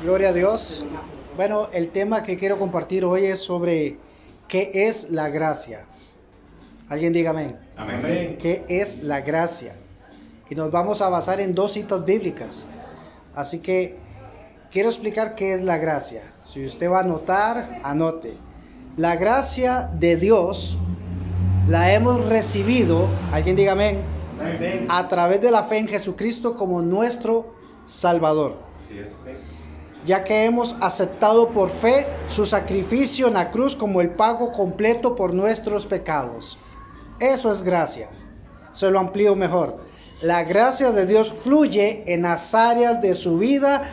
Gloria a Dios. Bueno, el tema que quiero compartir hoy es sobre qué es la gracia. Alguien diga amén. Amén. ¿Qué es la gracia? Y nos vamos a basar en dos citas bíblicas. Así que quiero explicar qué es la gracia. Si usted va a anotar, anote. La gracia de Dios la hemos recibido, alguien diga amén, Amén. a través de la fe en Jesucristo como nuestro Salvador. Así es. Ya que hemos aceptado por fe su sacrificio en la cruz como el pago completo por nuestros pecados. Eso es gracia. Se lo amplío mejor. La gracia de Dios fluye en las áreas de su vida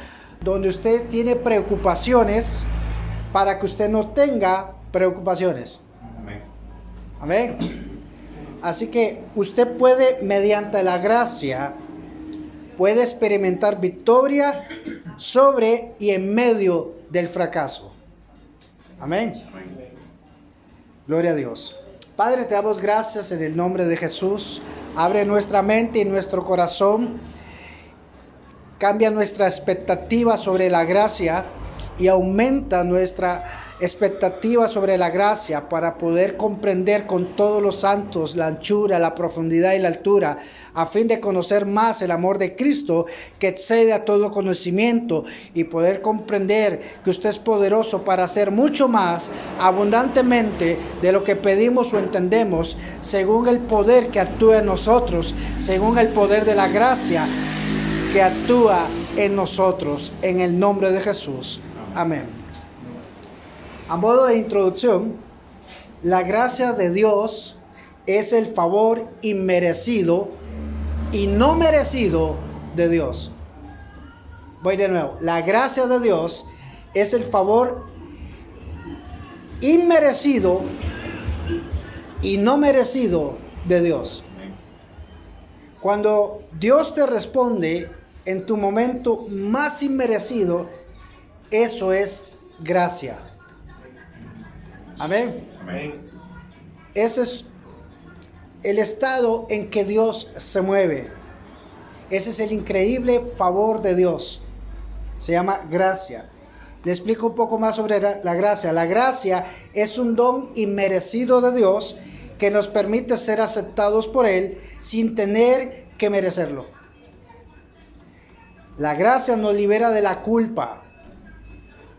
donde usted tiene preocupaciones para que usted no tenga preocupaciones. Amén. Amén. Así que usted puede, mediante la gracia, puede experimentar victoria sobre y en medio del fracaso. Amén. Amén. Gloria a Dios. Padre, te damos gracias en el nombre de Jesús. Abre nuestra mente y nuestro corazón. Cambia nuestra expectativa sobre la gracia y aumenta nuestra expectativa sobre la gracia para poder comprender con todos los santos la anchura, la profundidad y la altura, a fin de conocer más el amor de Cristo que excede a todo conocimiento y poder comprender que usted es poderoso para hacer mucho más abundantemente de lo que pedimos o entendemos, según el poder que actúa en nosotros, según el poder de la gracia que actúa en nosotros, en el nombre de Jesús. Amén. A modo de introducción, la gracia de Dios es el favor inmerecido y no merecido de Dios. Voy de nuevo. La gracia de Dios es el favor inmerecido y no merecido de Dios. Amén. Cuando Dios te responde en tu momento más inmerecido, eso es gracia. Amén. Amén. Ese es el estado en que Dios se mueve. Ese es el increíble favor de Dios. Se llama gracia. Le explico un poco más sobre la gracia. La gracia es un don inmerecido de Dios que nos permite ser aceptados por Él sin tener que merecerlo. La gracia nos libera de la culpa,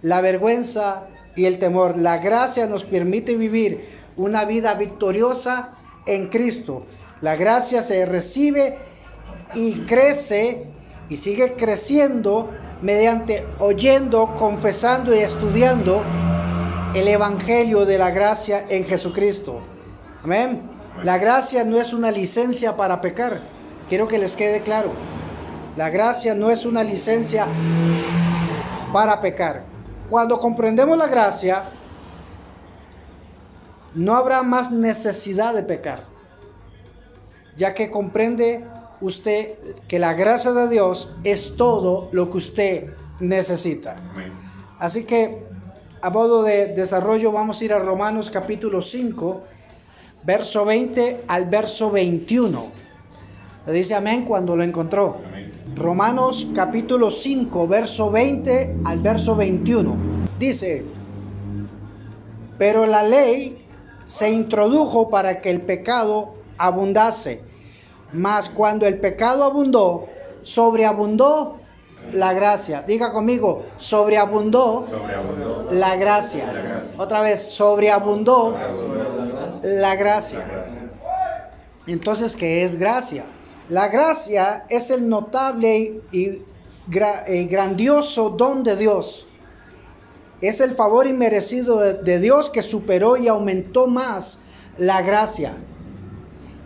la vergüenza y el temor. La gracia nos permite vivir una vida victoriosa en Cristo. La gracia se recibe y crece y sigue creciendo mediante oyendo, confesando y estudiando el evangelio de la gracia en Jesucristo. Amén. La gracia no es una licencia para pecar. Quiero que les quede claro. La gracia no es una licencia para pecar. Cuando comprendemos la gracia, no habrá más necesidad de pecar, ya que comprende usted que la gracia de Dios es todo lo que usted necesita. Amén. Así que, a modo de desarrollo, vamos a ir a Romanos capítulo 5, verso 20 al verso 21. Le dice amén cuando lo encontró. Amén. Romanos capítulo 5, verso 20 al verso 21. Dice: pero la ley se introdujo para que el pecado abundase. Mas cuando el pecado abundó, sobreabundó la gracia. Diga conmigo, sobreabundó Sobreabundó la gracia. la gracia. Otra vez, sobreabundó la gracia. la gracia. Entonces, ¿qué es gracia? La gracia es el notable y grandioso don de Dios. Es el favor inmerecido de Dios que superó y aumentó más la gracia.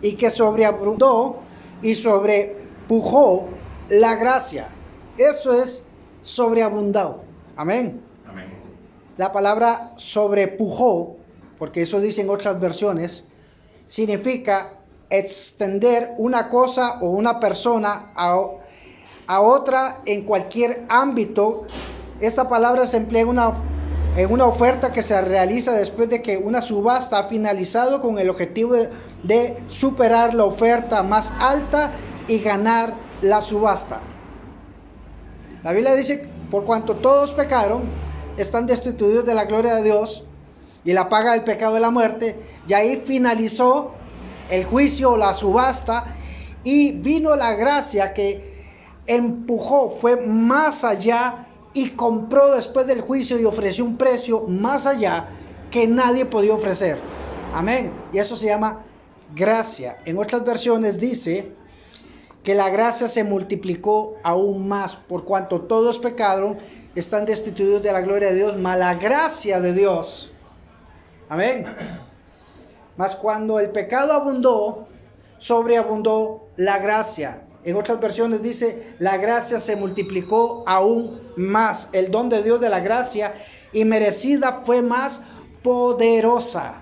Y que sobreabundó y sobrepujó la gracia. Eso es sobreabundado. Amén. Amén. La palabra sobrepujó, porque eso dicen otras versiones, significa extender una cosa o una persona a otra en cualquier ámbito. Esta palabra se emplea en una oferta que se realiza después de que una subasta ha finalizado con el objetivo de superar la oferta más alta y ganar la subasta. La Biblia dice por cuanto todos pecaron, están destituidos de la gloria de Dios, y la paga del pecado es la muerte. Y ahí finalizó el juicio, la subasta, y vino la gracia que empujó, fue más allá y compró después del juicio y ofreció un precio más allá que nadie podía ofrecer. Amén. Y eso se llama gracia. En otras versiones dice que la gracia se multiplicó aún más, por cuanto todos pecaron, están destituidos de la gloria de Dios, mas la gracia de Dios. Amén. Mas cuando el pecado abundó, sobreabundó la gracia. En otras versiones dice, la gracia se multiplicó aún más. El don de Dios de la gracia inmerecida fue más poderosa.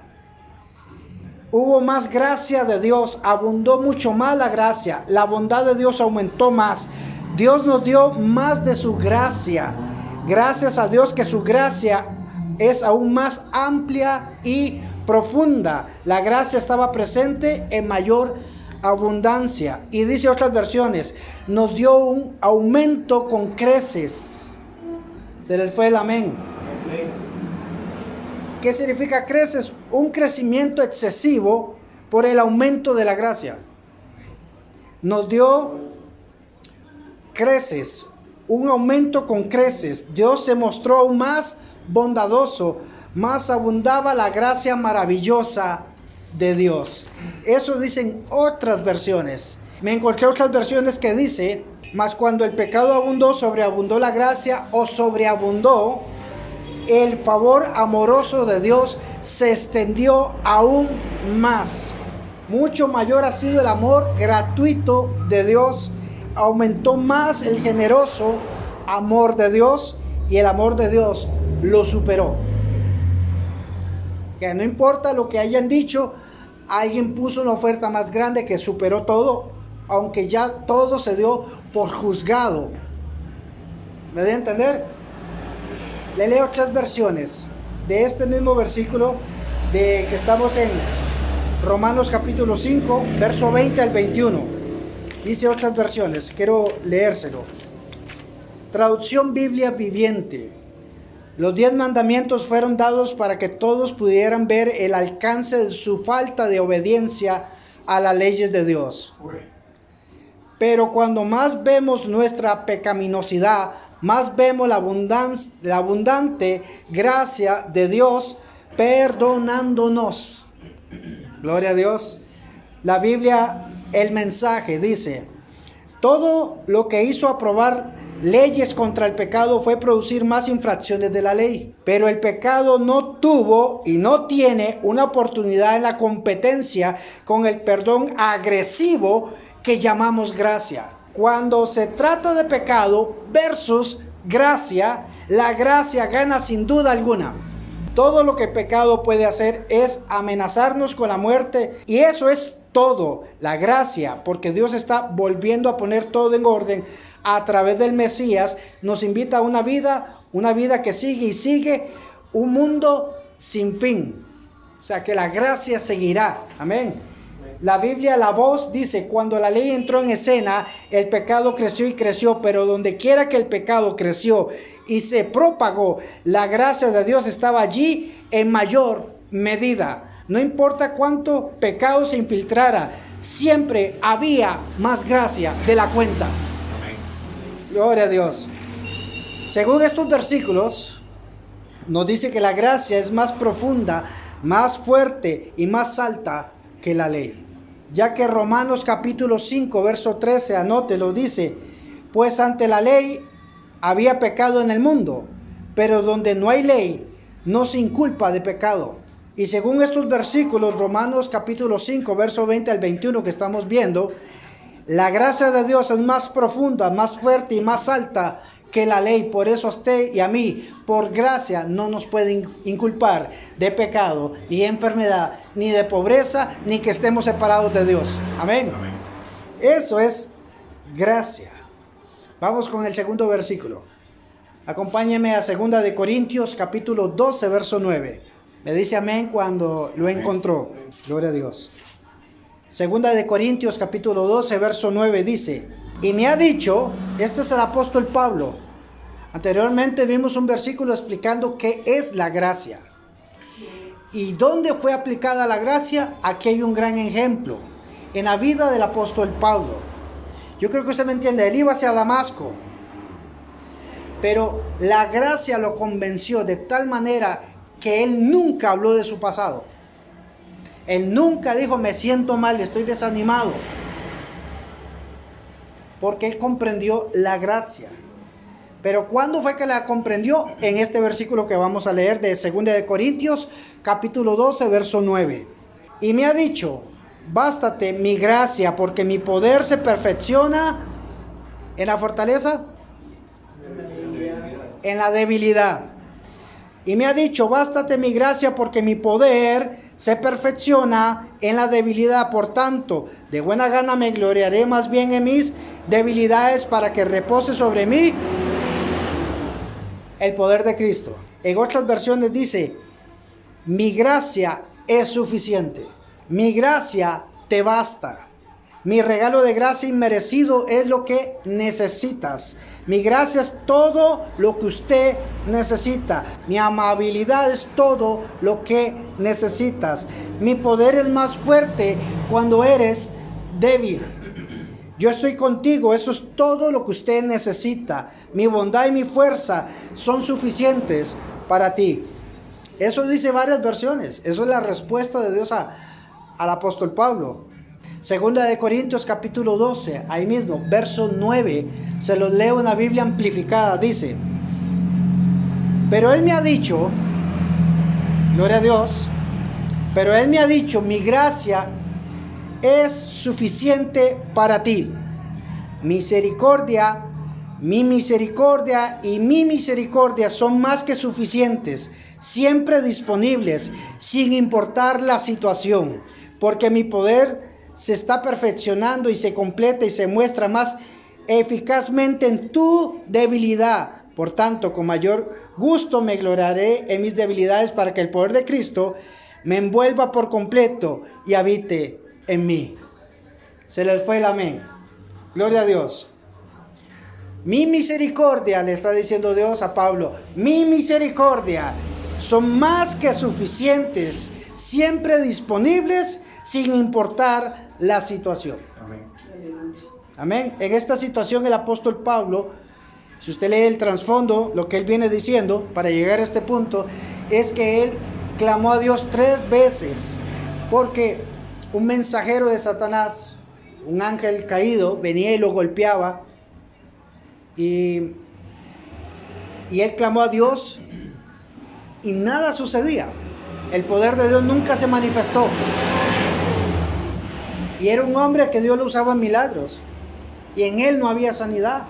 Hubo más gracia de Dios, abundó mucho más la gracia. La bondad de Dios aumentó más. Dios nos dio más de su gracia. Gracias a Dios que su gracia es aún más amplia y profunda. La gracia estaba presente en mayor abundancia. Y dice otras versiones, nos dio un aumento con creces. Se les fue el amén. ¿Qué significa creces? Un crecimiento excesivo por el aumento de la gracia. Nos dio creces, un aumento con creces. Dios se mostró aún más bondadoso, más abundaba la gracia maravillosa de Dios. Eso dicen otras versiones. Me encontré otras versiones que dice, mas cuando el pecado abundó, sobreabundó la gracia, o sobreabundó el favor amoroso de Dios, se extendió aún más. Mucho mayor ha sido el amor gratuito de Dios. Aumentó más el generoso amor de Dios, y el amor de Dios lo superó. Que no importa lo que hayan dicho, alguien puso una oferta más grande que superó todo, aunque ya todo se dio por juzgado. ¿Me debe entender? Le leo tres versiones de este mismo versículo de que estamos en Romanos capítulo 5, verso 20 al 21. Dice otras versiones, quiero leérselo. Traducción Biblia Viviente. Los 10 mandamientos fueron dados para que todos pudieran ver el alcance de su falta de obediencia a las leyes de Dios. Pero cuando más vemos nuestra pecaminosidad, más vemos la abundante gracia de Dios perdonándonos. Gloria a Dios. La Biblia, el mensaje, dice: todo lo que hizo aprobar leyes contra el pecado fue producir más infracciones de la ley. Pero el pecado no tuvo y no tiene una oportunidad en la competencia con el perdón agresivo que llamamos gracia. Cuando se trata de pecado versus gracia, la gracia gana sin duda alguna. Todo lo que el pecado puede hacer es amenazarnos con la muerte, y eso es todo. La gracia, porque Dios está volviendo a poner todo en orden a través del Mesías, nos invita a una vida que sigue y sigue, un mundo sin fin. O sea que la gracia seguirá. Amén. La Biblia, la voz, dice: cuando la ley entró en escena, el pecado creció y creció, pero donde quiera que el pecado creció y se propagó, la gracia de Dios estaba allí en mayor medida. No importa cuánto pecado se infiltrara, siempre había más gracia de la cuenta. Amén. Gloria a Dios. Según estos versículos, nos dice que la gracia es más profunda, más fuerte y más alta que la ley. Ya que Romanos capítulo 5, verso 13, anótelo, dice: pues ante la ley había pecado en el mundo, pero donde no hay ley, no se inculpa de pecado. Y según estos versículos, Romanos capítulo 5, verso 20 al 21 que estamos viendo, la gracia de Dios es más profunda, más fuerte y más alta que la ley. Por eso a usted y a mí, por gracia, no nos pueden inculpar de pecado, ni de enfermedad, ni de pobreza, ni que estemos separados de Dios. Amén. Amén. Eso es gracia. Vamos con el segundo versículo. Acompáñeme a 2 de Corintios capítulo 12, verso 9. Me dice amén cuando lo encontró. Gloria a Dios. 2 de Corintios capítulo 12, verso 9 dice: y me ha dicho, este es el apóstol Pablo, Anteriormente vimos un versículo explicando qué es la gracia. ¿Y dónde fue aplicada la gracia? Aquí hay un gran ejemplo. En la vida del apóstol Pablo. Yo creo que usted me entiende. Él iba hacia Damasco. Pero la gracia lo convenció de tal manera que él nunca habló de su pasado. Él nunca dijo, me siento mal, estoy desanimado. Porque él comprendió la gracia. Pero ¿cuándo fue que la comprendió? En este versículo que vamos a leer de 2 de Corintios, capítulo 12, verso 9. Y me ha dicho, bástate mi gracia, porque mi poder se perfecciona en la fortaleza, en la debilidad. Y me ha dicho, bástate mi gracia, porque mi poder se perfecciona en la debilidad. Por tanto, de buena gana me gloriaré más bien en mis debilidades, para que repose sobre mí el poder de Cristo. En otras versiones dice, mi gracia es suficiente. Mi gracia te basta. Mi regalo de gracia inmerecido es lo que necesitas. Mi gracia es todo lo que usted necesita. Mi amabilidad es todo lo que necesitas. Mi poder es más fuerte cuando eres débil. Yo estoy contigo, eso es todo lo que usted necesita. Mi bondad y mi fuerza son suficientes para ti. Eso dice varias versiones. Eso es la respuesta de Dios al apóstol Pablo. Segunda de Corintios capítulo 12, ahí mismo, verso 9, se los leo en la Biblia amplificada, dice, pero él me ha dicho, gloria a Dios, pero él me ha dicho, mi gracia es suficiente para ti. Mi misericordia y mi misericordia son más que suficientes, siempre disponibles, sin importar la situación, porque mi poder se está perfeccionando y se completa y se muestra más eficazmente en tu debilidad. Por tanto, con mayor gusto me gloriaré en mis debilidades, para que el poder de Cristo me envuelva por completo y habite en mí. Se les fue el amén. Gloria a Dios. Mi misericordia, le está diciendo Dios a Pablo, mi misericordia son más que suficientes, siempre disponibles, sin importar la situación. Amén. Amén. En esta situación el apóstol Pablo, si usted lee el trasfondo, lo que él viene diciendo para llegar a este punto, es que él clamó a Dios 3 veces, porque un mensajero de Satanás, un ángel caído, venía y lo golpeaba, y él clamó a Dios y nada sucedía. El poder de Dios nunca se manifestó. Y era un hombre que Dios lo usaba en milagros. Y en él no había sanidad.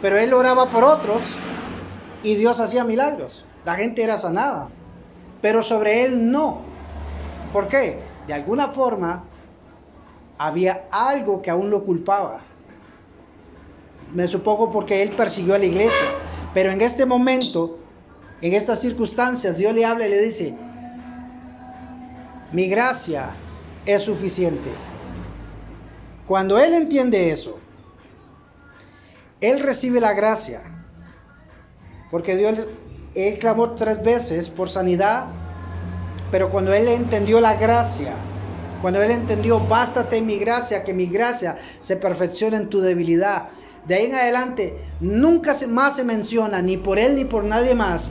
Pero él oraba por otros y Dios hacía milagros. La gente era sanada. Pero sobre él no. ¿Por qué? De alguna forma había algo que aún lo culpaba. Me supongo porque él persiguió a la iglesia. Pero en este momento, en estas circunstancias, Dios le habla y le dice, mi gracia es suficiente. Cuando él entiende eso, él recibe la gracia, porque él clamó 3 veces por sanidad, pero cuando él entendió la gracia, cuando él entendió, bástate mi gracia, que mi gracia se perfecciona en tu debilidad, de ahí en adelante nunca más se menciona, ni por él ni por nadie más,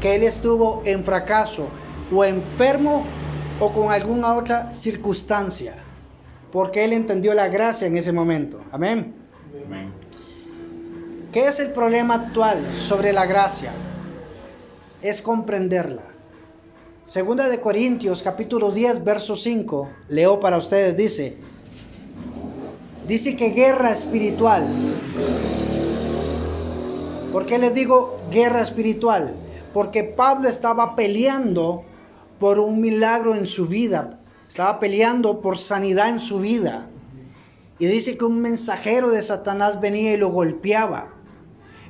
que él estuvo en fracaso o enfermo o con alguna otra circunstancia, porque él entendió la gracia en ese momento. Amén. Amén. ¿Qué es el problema actual sobre la gracia? Es comprenderla. Segunda de Corintios capítulo 10 verso 5, leo para ustedes, dice que guerra espiritual. ¿Por qué les digo guerra espiritual? Porque Pablo estaba peleando por un milagro en su vida. Estaba peleando por sanidad en su vida. Y dice que un mensajero de Satanás venía y lo golpeaba.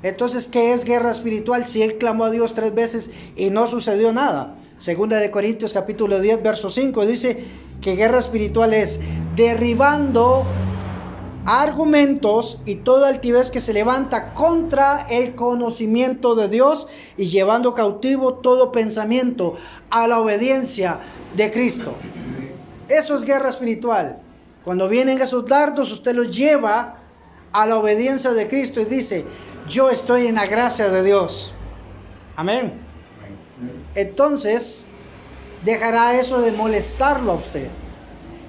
Entonces, ¿qué es guerra espiritual? Si él clamó a Dios 3 veces y no sucedió nada. Segunda de Corintios capítulo 10 verso 5 dice que guerra espiritual es derribando argumentos y toda altivez que se levanta contra el conocimiento de Dios y llevando cautivo todo pensamiento a la obediencia de Cristo. Eso es guerra espiritual. Cuando vienen esos dardos, usted los lleva a la obediencia de Cristo y dice: yo estoy en la gracia de Dios. Amén. Entonces, dejará eso de molestarlo a usted.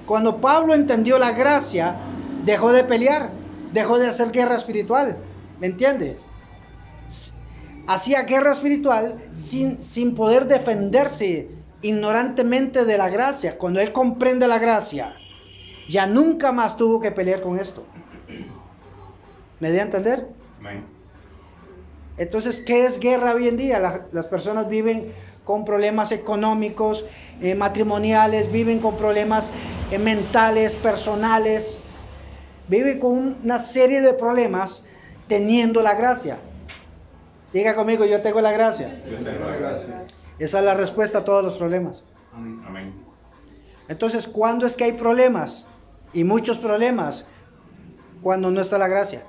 Cuando Pablo entendió la gracia, dejó de pelear, dejó de hacer guerra espiritual. ¿Me entiende? Hacía guerra espiritual sin poder defenderse ignorantemente de la gracia. Cuando él comprende la gracia, ya nunca más tuvo que pelear con esto. ¿Me dio a entender? Amén. Entonces, ¿qué es guerra hoy en día? Las personas viven con problemas económicos, matrimoniales, viven con problemas mentales, personales. Viven con una serie de problemas teniendo la gracia. Diga conmigo: yo tengo la gracia. Yo tengo la gracia. Esa es la respuesta a todos los problemas. Amén. Entonces, ¿cuándo es que hay problemas? Y muchos problemas. Cuando no está la gracia.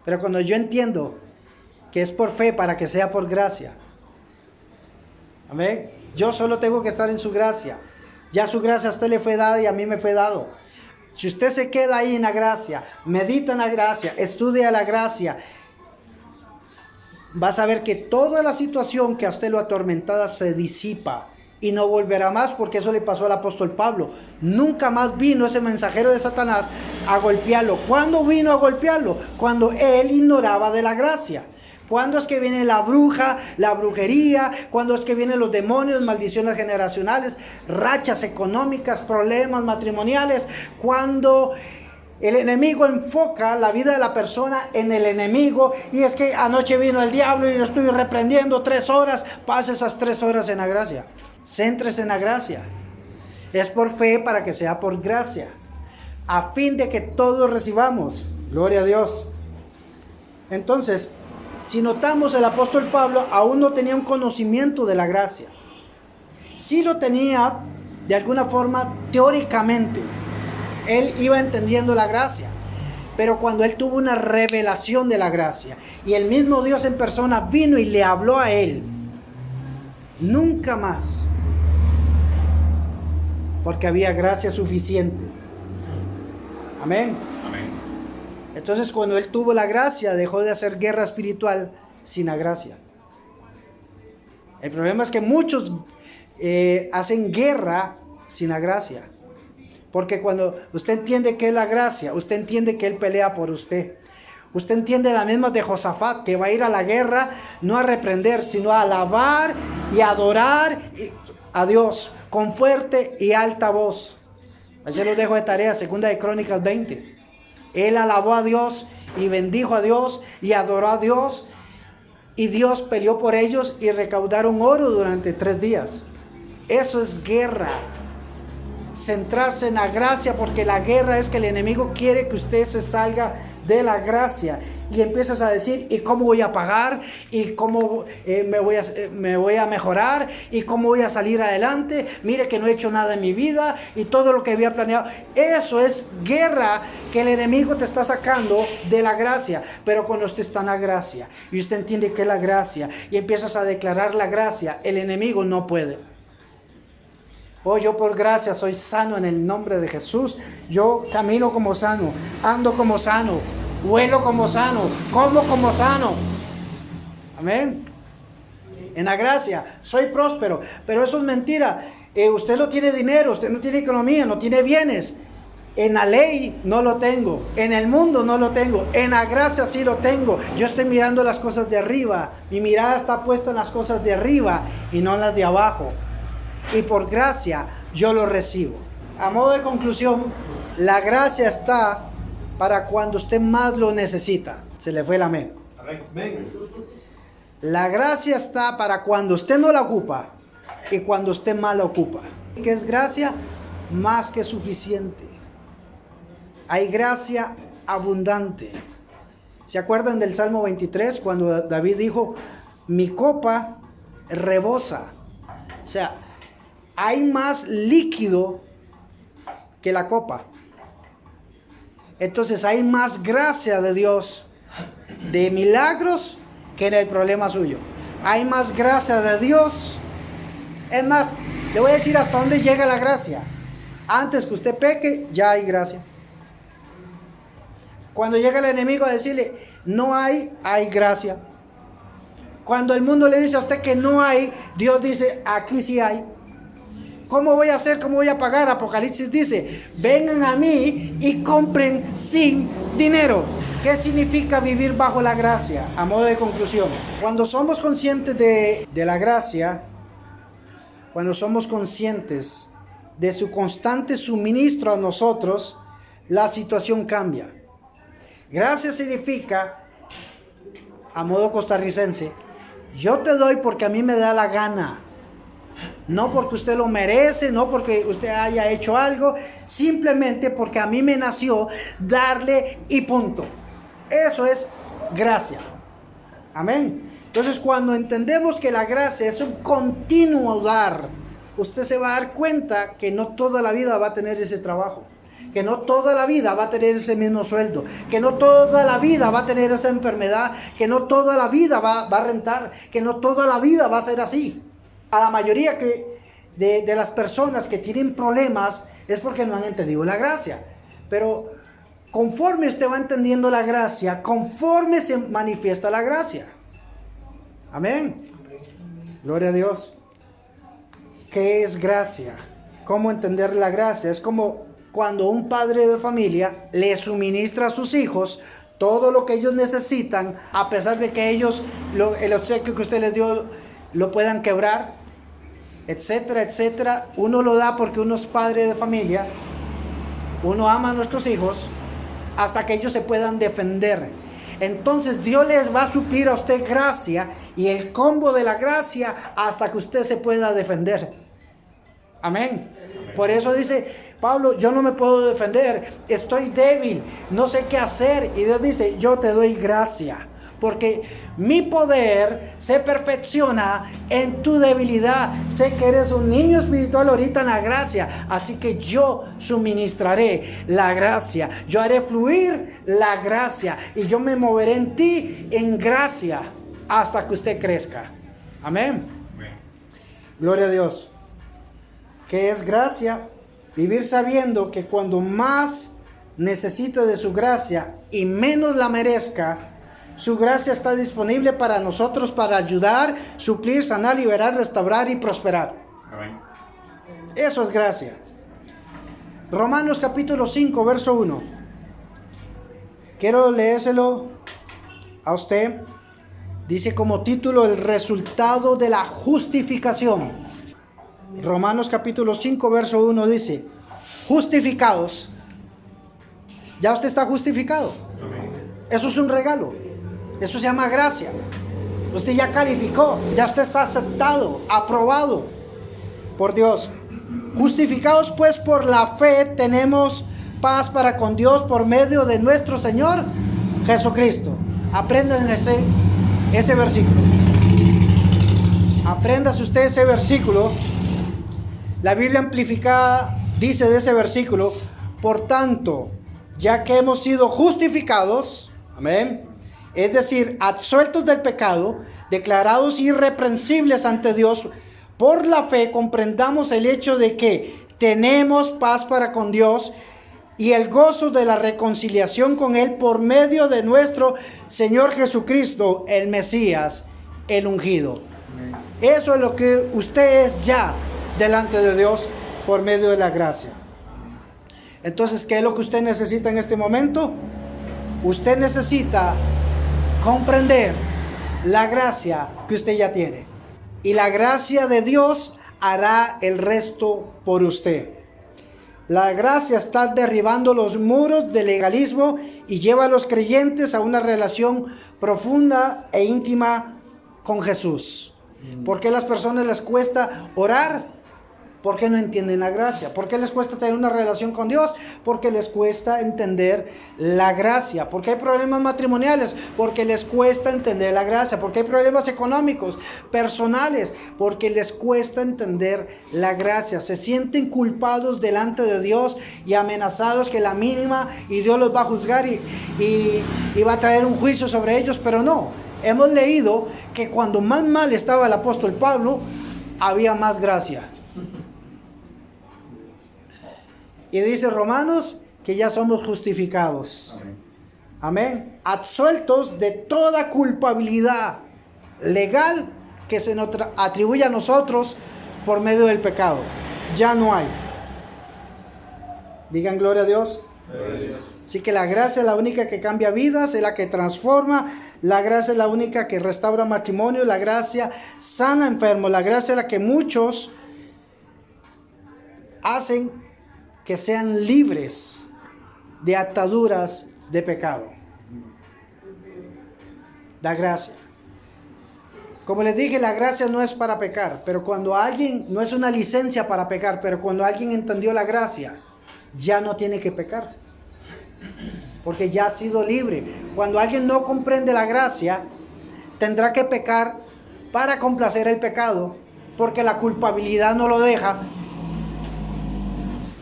Pero cuando yo entiendo que es por fe para que sea por gracia. Amén. Yo solo tengo que estar en su gracia. Ya su gracia a usted le fue dada y a mí me fue dado. Si usted se queda ahí en la gracia, medita en la gracia, estudia la gracia, vas a ver que toda la situación que a usted lo atormentada se disipa y no volverá más, porque eso le pasó al apóstol Pablo. Nunca más vino ese mensajero de Satanás a golpearlo. ¿Cuándo vino a golpearlo? Cuando él ignoraba de la gracia. ¿Cuándo es que viene la bruja, la brujería? ¿Cuándo es que vienen los demonios, maldiciones generacionales, rachas económicas, problemas matrimoniales? Cuando el enemigo enfoca la vida de la persona en el enemigo, y es que anoche vino el diablo y lo estoy reprendiendo 3 horas. Pase esas 3 horas en la gracia. Céntrese en la gracia. Es por fe para que sea por gracia, a fin de que todos recibamos. Gloria a Dios. Entonces, si notamos, el apóstol Pablo aún no tenía un conocimiento de la gracia. Sí lo tenía de alguna forma teóricamente. Él iba entendiendo la gracia. Pero cuando él tuvo una revelación de la gracia y el mismo Dios en persona vino y le habló a él, nunca más. Porque había gracia suficiente. Amén. Amén. Entonces, cuando él tuvo la gracia, dejó de hacer guerra espiritual sin la gracia. El problema es que muchos hacen guerra sin la gracia. Porque cuando usted entiende qué es la gracia, usted entiende que él pelea por usted. Usted entiende la misma de Josafat, que va a ir a la guerra no a reprender, sino a alabar y adorar a Dios con fuerte y alta voz. Así lo dejo de tarea, 2 de Crónicas 20. Él alabó a Dios y bendijo a Dios y adoró a Dios, y Dios peleó por ellos y recaudaron oro durante 3 días. Eso es guerra. Centrarse en la gracia, porque la guerra es que el enemigo quiere que usted se salga de la gracia y empiezas a decir: ¿y cómo voy a pagar? ¿Y cómo me voy a mejorar? ¿Y cómo voy a salir adelante? Mire que no he hecho nada en mi vida y todo lo que había planeado. Eso es guerra, que el enemigo te está sacando de la gracia. Pero cuando usted está en la gracia y usted entiende que es la gracia y empiezas a declarar la gracia, el enemigo no puede. Oh, yo por gracia soy sano en el nombre de Jesús. Yo camino como sano, ando como sano, vuelo como sano, como sano. Amén. En la gracia soy próspero. Pero eso es mentira. Usted no tiene dinero, usted no tiene economía, no tiene bienes. En la ley no lo tengo, en el mundo no lo tengo, en la gracia sí lo tengo. Yo estoy mirando las cosas de arriba. Mi mirada está puesta en las cosas de arriba y no en las de abajo. Y por gracia yo lo recibo. A modo de conclusión, la gracia está para cuando usted más lo necesita. Se le fue el amén. Amén. La gracia está para cuando usted no la ocupa y cuando usted más la ocupa. ¿Qué es gracia? Más que suficiente. Hay gracia abundante. ¿Se acuerdan del Salmo 23 cuando David dijo: mi copa rebosa? O sea, hay más líquido que la copa. Entonces hay más gracia de Dios, de milagros, que en el problema suyo. Hay más gracia de Dios. Es más, le voy a decir hasta dónde llega la gracia. Antes que usted peque, ya hay gracia. Cuando llega el enemigo a decirle, no hay gracia. Cuando el mundo le dice a usted que no hay, Dios dice, aquí sí hay. ¿Cómo voy a hacer? ¿Cómo voy a pagar? Apocalipsis dice, vengan a mí y compren sin dinero. ¿Qué significa vivir bajo la gracia? A modo de conclusión, cuando somos conscientes de la gracia, cuando somos conscientes de su constante suministro a nosotros, la situación cambia. Gracia significa, a modo costarricense, yo te doy porque a mí me da la gana. No porque usted lo merece, no porque usted haya hecho algo, simplemente porque a mí me nació darle y punto. Eso es gracia. Amén. Entonces, cuando entendemos que la gracia es un continuo dar, usted se va a dar cuenta que no toda la vida va a tener ese trabajo, que no toda la vida va a tener ese mismo sueldo, que no toda la vida va a tener esa enfermedad, que no toda la vida va a rentar, que no toda la vida va a ser así. A la mayoría de las personas que tienen problemas es porque no han entendido la gracia. Pero conforme usted va entendiendo la gracia, conforme se manifiesta la gracia. Amén. Gloria a Dios. ¿Qué es gracia? ¿Cómo entender la gracia? Es como cuando un padre de familia le suministra a sus hijos todo lo que ellos necesitan, a pesar de que ellos, el obsequio que usted les dio, lo puedan quebrar, etcétera, etcétera. Uno lo da porque uno es padre de familia, uno ama a nuestros hijos hasta que ellos se puedan defender. Entonces Dios les va a suplir a usted gracia y el combo de la gracia hasta que usted se pueda defender. Amén. Por eso dice Pablo, yo no me puedo defender, estoy débil, no sé qué hacer. Y Dios dice, yo te doy gracia, porque mi poder se perfecciona en tu debilidad. Sé que eres un niño espiritual ahorita en la gracia, así que yo suministraré la gracia, yo haré fluir la gracia y yo me moveré en ti en gracia hasta que usted crezca. Amén. Amén. Gloria a Dios. ¿Qué es gracia? Vivir sabiendo que cuando más necesite de su gracia y menos la merezca, su gracia está disponible para nosotros para ayudar, suplir, sanar, liberar, restaurar y prosperar. Amén. Eso es gracia. Romanos capítulo 5, verso 1. Quiero leérselo a usted. Dice como título, el resultado de la justificación. Romanos capítulo 5, verso 1 dice, justificados. Ya usted está justificado. Amén. Eso es un regalo. Eso se llama gracia. Usted ya calificó, ya usted está aceptado, aprobado por Dios. Justificados pues por la fe tenemos paz para con Dios por medio de nuestro Señor Jesucristo. Aprendan ese versículo. Apréndase usted ese versículo. La Biblia amplificada dice de ese versículo, por tanto, ya que hemos sido justificados, amén, es decir, absueltos del pecado, declarados irreprensibles ante Dios, por la fe comprendamos el hecho de que tenemos paz para con Dios y el gozo de la reconciliación con Él por medio de nuestro Señor Jesucristo, el Mesías, el ungido. Eso es lo que usted es ya delante de Dios por medio de la gracia. Entonces, ¿qué es lo que usted necesita en este momento? Usted necesita comprender la gracia que usted ya tiene. Y la gracia de Dios hará el resto por usted. La gracia está derribando los muros del legalismo y lleva a los creyentes a una relación profunda e íntima con Jesús. ¿Por qué a las personas les cuesta orar? ¿Por qué no entienden la gracia? ¿Por qué les cuesta tener una relación con Dios? Porque les cuesta entender la gracia. ¿Por qué hay problemas matrimoniales? Porque les cuesta entender la gracia. ¿Por qué hay problemas económicos, personales? Porque les cuesta entender la gracia. Se sienten culpados delante de Dios y amenazados que la mínima y Dios los va a juzgar y va a traer un juicio sobre ellos, pero no. Hemos leído que cuando más mal estaba el apóstol Pablo, había más gracia. Y dice Romanos que ya somos justificados. Amén. Absueltos de toda culpabilidad legal que se nos atribuye a nosotros por medio del pecado. Ya no hay. Digan gloria a Dios. Gloria a Dios. Así que la gracia es la única que cambia vidas, es la que transforma. La gracia es la única que restaura matrimonio. La gracia sana enfermos. La gracia es la que muchos hacen que sean libres de ataduras de pecado. La gracia. Como les dije, la gracia no es para pecar, pero cuando alguien, no es una licencia para pecar, pero cuando alguien entendió la gracia, ya no tiene que pecar, porque ya ha sido libre. Cuando alguien no comprende la gracia, tendrá que pecar para complacer el pecado, porque la culpabilidad no lo deja.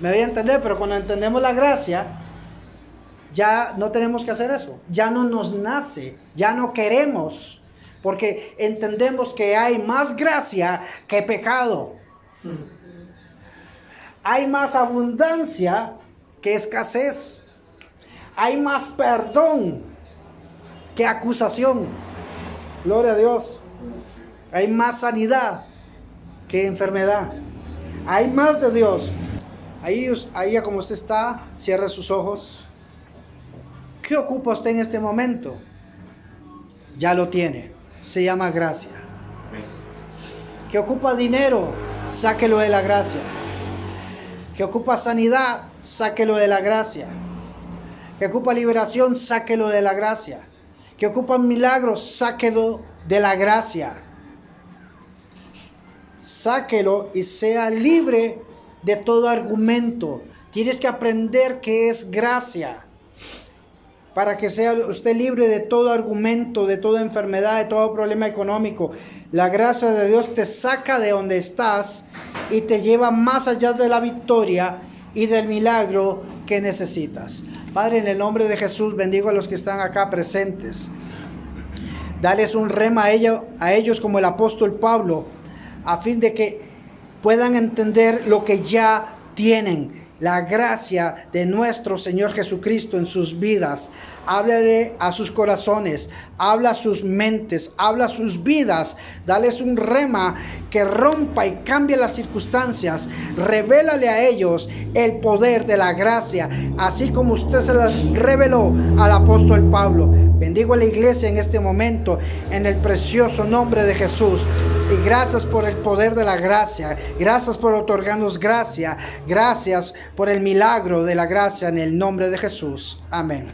Me voy a entender, pero cuando entendemos la gracia, ya no tenemos que hacer eso. Ya no nos nace, ya no queremos, porque entendemos que hay más gracia que pecado. Hay más abundancia que escasez. Hay más perdón que acusación. Gloria a Dios. Hay más sanidad que enfermedad. Hay más de Dios. Ahí como usted está, cierre sus ojos. ¿Qué ocupa usted en este momento? Ya lo tiene. Se llama gracia. ¿Qué ocupa dinero? Sáquelo de la gracia. ¿Qué ocupa sanidad? Sáquelo de la gracia. ¿Qué ocupa liberación? Sáquelo de la gracia. ¿Qué ocupa milagros? Sáquelo de la gracia. Sáquelo y sea libre de todo argumento. Tienes que aprender qué es gracia para que sea usted libre de todo argumento, de toda enfermedad, de todo problema económico. La gracia de Dios te saca de donde estás y te lleva más allá de la victoria y del milagro que necesitas. Padre, en el nombre de Jesús, bendigo a los que están acá presentes. Dales un rema a ellos como el apóstol Pablo, a fin de que puedan entender lo que ya tienen, la gracia de nuestro Señor Jesucristo en sus vidas. Háblale a sus corazones, habla a sus mentes, habla a sus vidas. Dales un rema que rompa y cambie las circunstancias. Revélale a ellos el poder de la gracia, así como usted se las reveló al apóstol Pablo. Bendigo a la iglesia en este momento, en el precioso nombre de Jesús. Y gracias por el poder de la gracia. Gracias por otorgarnos gracia. Gracias por el milagro de la gracia en el nombre de Jesús. Amén.